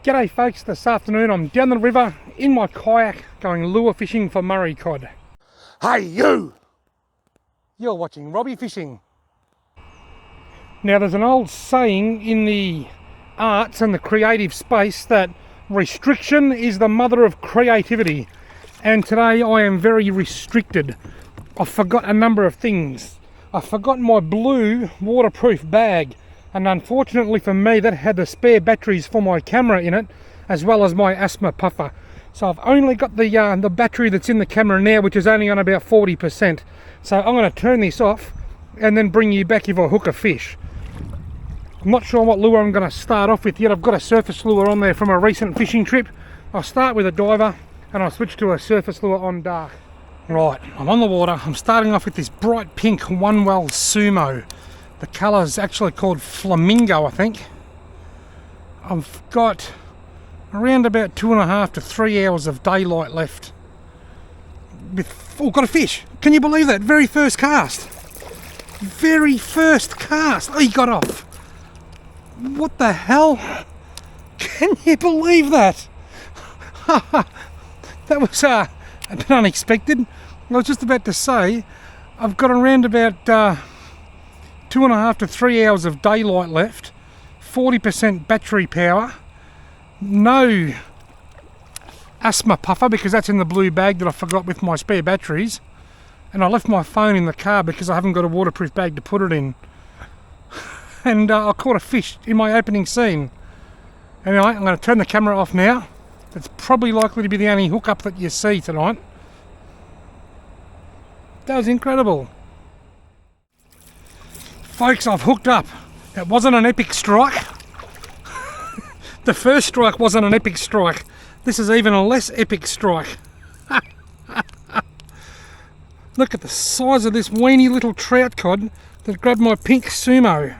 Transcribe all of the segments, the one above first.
G'day folks, this afternoon I'm down the river in my kayak going lure fishing for Murray cod. Hey you! You're watching Robbie Fishing. Now there's an old saying in the arts and the creative space that restriction is the mother of creativity, and today I am very restricted. I forgot a number of things. I forgot my blue waterproof bag, and unfortunately for me that had the spare batteries for my camera in it as well as my asthma puffer. So I've only got the battery that's in the camera now, which is only on about 40%. So I'm going to turn this off and then bring you back if I hook a fish. I'm not sure what lure I'm going to start off with yet. I've got a surface lure on there from a recent fishing trip. I'll start with a diver and I'll switch to a surface lure on dark. Right, I'm on the water. I'm starting off with this bright pink One Well Sumo. The colour's actually called Flamingo, I think. I've got around about 2.5 to 3 hours of daylight left. Got a fish. Can you believe that? Very first cast. Very first cast. Oh, he got off. What the hell? Can you believe that? That was a bit unexpected. I was just about to say, I've got around about 2.5 to 3 hours of daylight left, 40% battery power, no asthma puffer because that's in the blue bag that I forgot with my spare batteries, and I left my phone in the car because I haven't got a waterproof bag to put it in. And I caught a fish in my opening scene. Anyway, I'm going to turn the camera off now. It's probably likely to be the only hookup that you see tonight. That was incredible. Folks, I've hooked up. It wasn't an epic strike. The first strike wasn't an epic strike. This is even a less epic strike. Look at the size of this weeny little trout cod that grabbed my pink Sumo.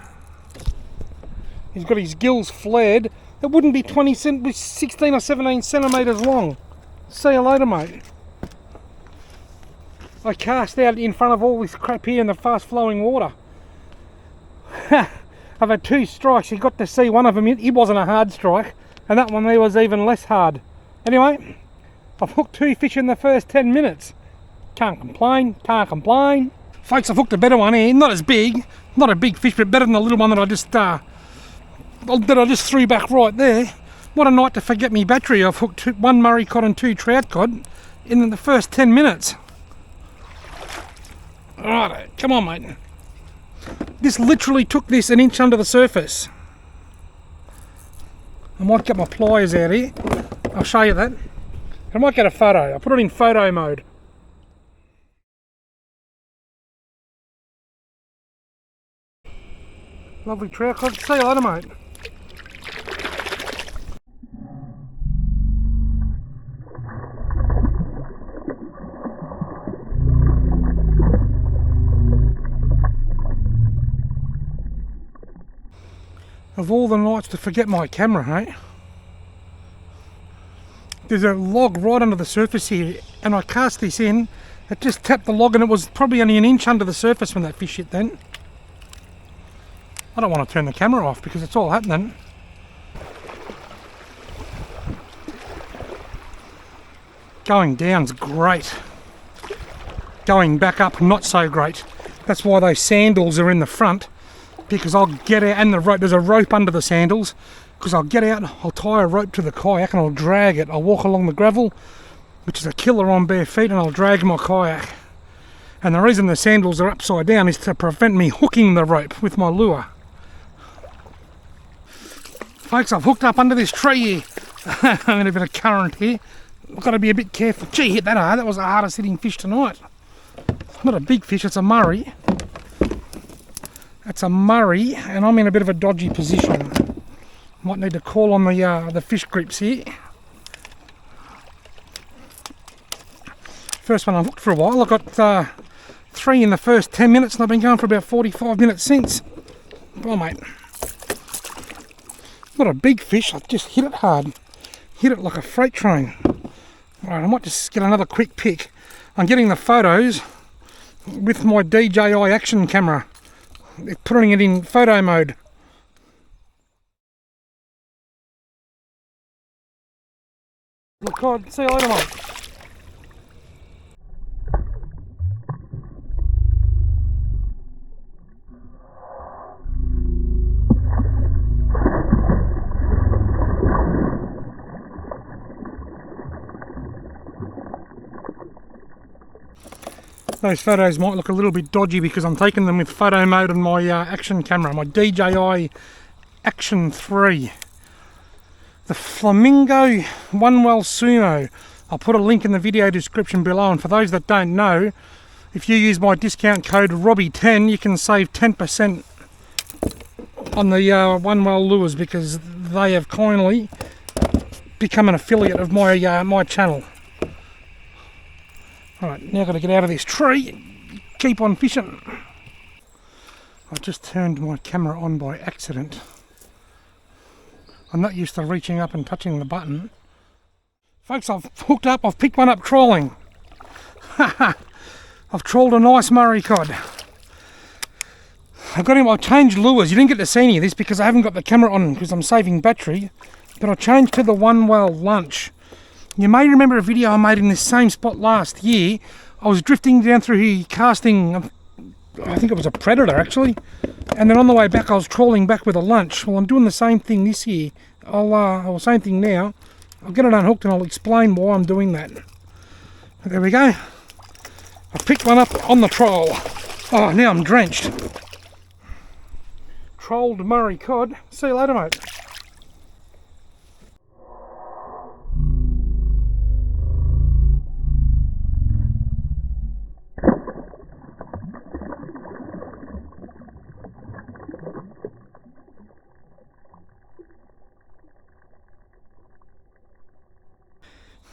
He's got his gills flared. It wouldn't be 16 or 17 centimetres long. See you later, mate. I cast out in front of all this crap here in the fast flowing water. I've had 2 strikes. You got to see one of them. It wasn't a hard strike, and that one there was even less hard. Anyway, I've hooked 2 fish in the first 10 minutes. Can't complain, can't complain. Folks, I've hooked a better one here. Not as big, not a big fish, but better than the little one that I just threw back right there. What a night to forget me battery. I've hooked 1 Murray cod and 2 trout cod in the first 10 minutes. Alright, come on, mate. This literally took this an inch under the surface. I might get my pliers out here. I'll show you that. I might get a photo. I'll put it in photo mode. Lovely trout cod. See you later, mate. Of all the nights to forget my camera, hey? There's a log right under the surface here, and I cast this in. It just tapped the log, and it was probably only an inch under the surface when that fish hit then. I don't want to turn the camera off because it's all happening. Going down's great. Going back up, not so great. That's why those sandals are in the front. Because I'll get out, and the rope, there's a rope under the sandals, because I'll get out, I'll tie a rope to the kayak and I'll drag it. I'll walk along the gravel, which is a killer on bare feet, and I'll drag my kayak. And the reason the sandals are upside down is to prevent me hooking the rope with my lure. Folks, I've hooked up under this tree here. I'm in a bit of current here. I've got to be a bit careful. Gee, hit that hard. That was the hardest hitting fish tonight. Not a big fish, it's a Murray. That's a Murray, and I'm in a bit of a dodgy position. Might need to call on the fish grips here. First one I've hooked for a while. I've got 3 in the first 10 minutes, and I've been going for about 45 minutes since. Oh, mate. Not a big fish, I just hit it hard. Hit it like a freight train. Alright, I might just get another quick pick. I'm getting the photos with my DJI action camera. Putting it in photo mode. Look, cod. See you later, mate. Those photos might look a little bit dodgy because I'm taking them with photo mode on my action camera, my DJI Action 3. The Flamingo One Well Sumo. I'll put a link in the video description below, and for those that don't know, if you use my discount code Robbie10 you can save 10% on the One Well lures, because they have kindly become an affiliate of my my channel. Alright, now I've got to get out of this tree, keep on fishing. I just turned my camera on by accident. I'm not used to reaching up and touching the button. Folks, I've hooked up, I've picked one up trawling. I've trawled a nice Murray cod. I've changed lures. You didn't get to see any of this because I haven't got the camera on because I'm saving battery. But I changed to the One Well Lunch. You may remember a video I made in this same spot last year. I was drifting down through here casting, I think it was a predator actually, and then on the way back I was trawling back with a lunch. Well, I'm doing the same thing this year. Same thing now. I'll get it unhooked and I'll explain why I'm doing that. But there we go. I picked one up on the troll. Oh, now I'm drenched. Trolled Murray cod. See you later, mate.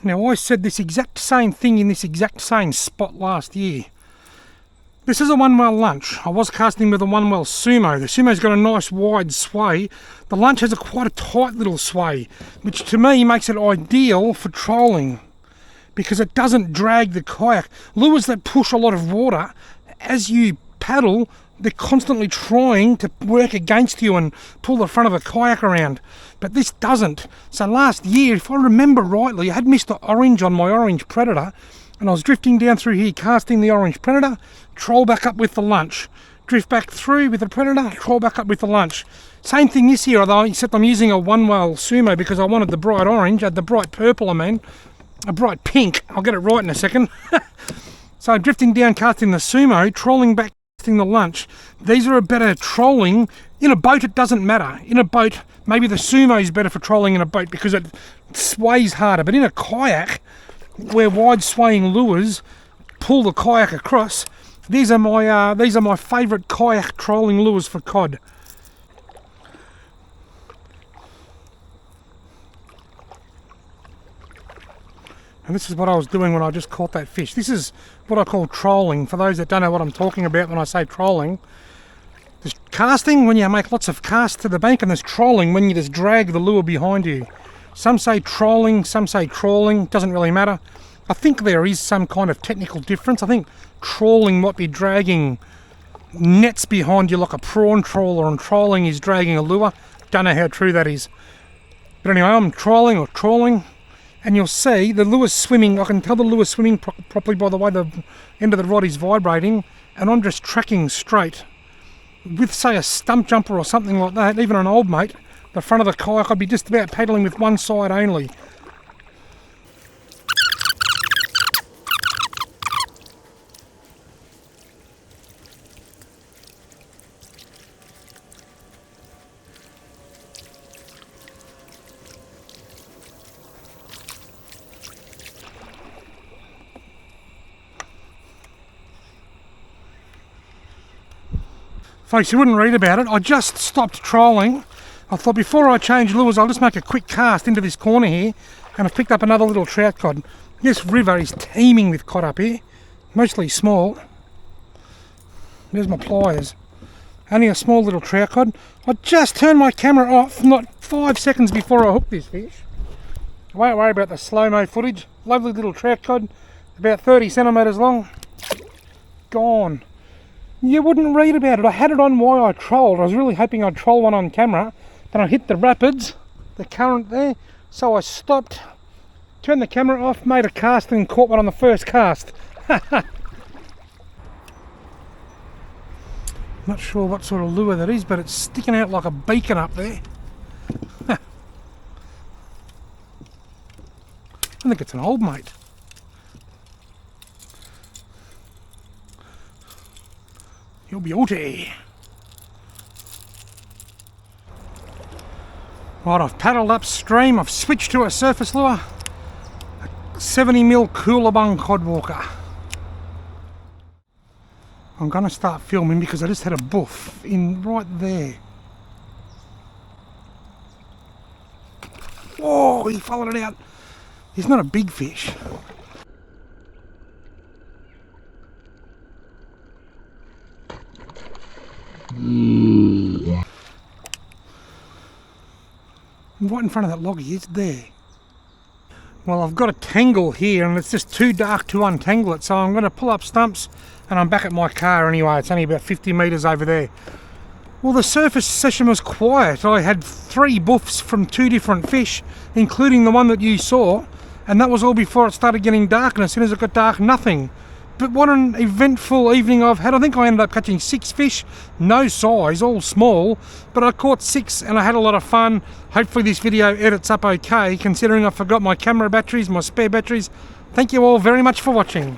Now, I said this exact same thing in this exact same spot last year. This is a One Well Lunch. I was casting with a One Well Sumo. The Sumo's got a nice wide sway. The Lunch has quite a tight little sway, which to me makes it ideal for trolling because it doesn't drag the kayak. Lures that push a lot of water, as you paddle, they're constantly trying to work against you and pull the front of the kayak around. But this doesn't. So last year, if I remember rightly, I had Mr. Orange on my Orange Predator, and I was drifting down through here casting the Orange Predator, troll back up with the Lunch. Drift back through with the Predator, troll back up with the Lunch. Same thing this year, although except I'm using a One Well Sumo because I wanted the bright orange, the bright purple I mean, a bright pink. I'll get it right in a second. So drifting down casting the Sumo, trolling back casting the Lunch. These are a better trolling. In a boat it doesn't matter. In a boat, maybe the Sumo is better for trolling in a boat because it sways harder. But in a kayak, where wide swaying lures pull the kayak across, these are my favourite kayak trolling lures for cod. And this is what I was doing when I just caught that fish. This is what I call trolling. For those that don't know what I'm talking about when I say trolling, there's casting when you make lots of casts to the bank, and there's trolling when you just drag the lure behind you. Some say trolling, some say trawling, doesn't really matter. I think there is some kind of technical difference. I think trawling might be dragging nets behind you like a prawn trawler, and trolling is dragging a lure. Don't know how true that is. But anyway, I'm trolling or trawling, and you'll see the lure's swimming. I can tell the lure's swimming properly by the way the end of the rod is vibrating, and I'm just tracking straight. With, say, a stump jumper or something like that, even an old mate, the front of the kayak, I'd be just about paddling with one side only. Folks, you wouldn't read about it. I just stopped trolling. I thought before I change lures, I'll just make a quick cast into this corner here, and I've picked up another little trout cod. This river is teeming with cod up here, mostly small. There's my pliers. Only a small little trout cod. I just turned my camera off not 5 seconds before I hooked this fish. I won't worry about the slow-mo footage. Lovely little trout cod, about 30 centimetres long. Gone. You wouldn't read about it. I had it on while I trolled. I was really hoping I'd troll one on camera. Then I hit the rapids, the current there, so I stopped, Turned the camera off, made a cast and caught one on the first cast. Not sure what sort of lure that is, but it's sticking out like a beacon up there. I think it's an old mate. You'll be oughty. Right, I've paddled upstream, I've switched to a surface lure. A 70mm Coolabung codwalker. I'm going to start filming because I just had a boof in right there. Oh, he followed it out. He's not a big fish. Right in front of that log he is there. Well, I've got a tangle here and it's just too dark to untangle it, so I'm going to pull up stumps and I'm back at my car anyway. It's only about 50 metres over there. Well, the surface session was quiet. I had 3 boofs from 2 different fish, including the one that you saw, and that was all before it started getting dark, and as soon as it got dark, nothing. But what an eventful evening I've had. I think I ended up catching 6 fish, no size, all small, but I caught 6 and I had a lot of fun. Hopefully this video edits up okay, considering I forgot my camera batteries, my spare batteries. Thank you all very much for watching.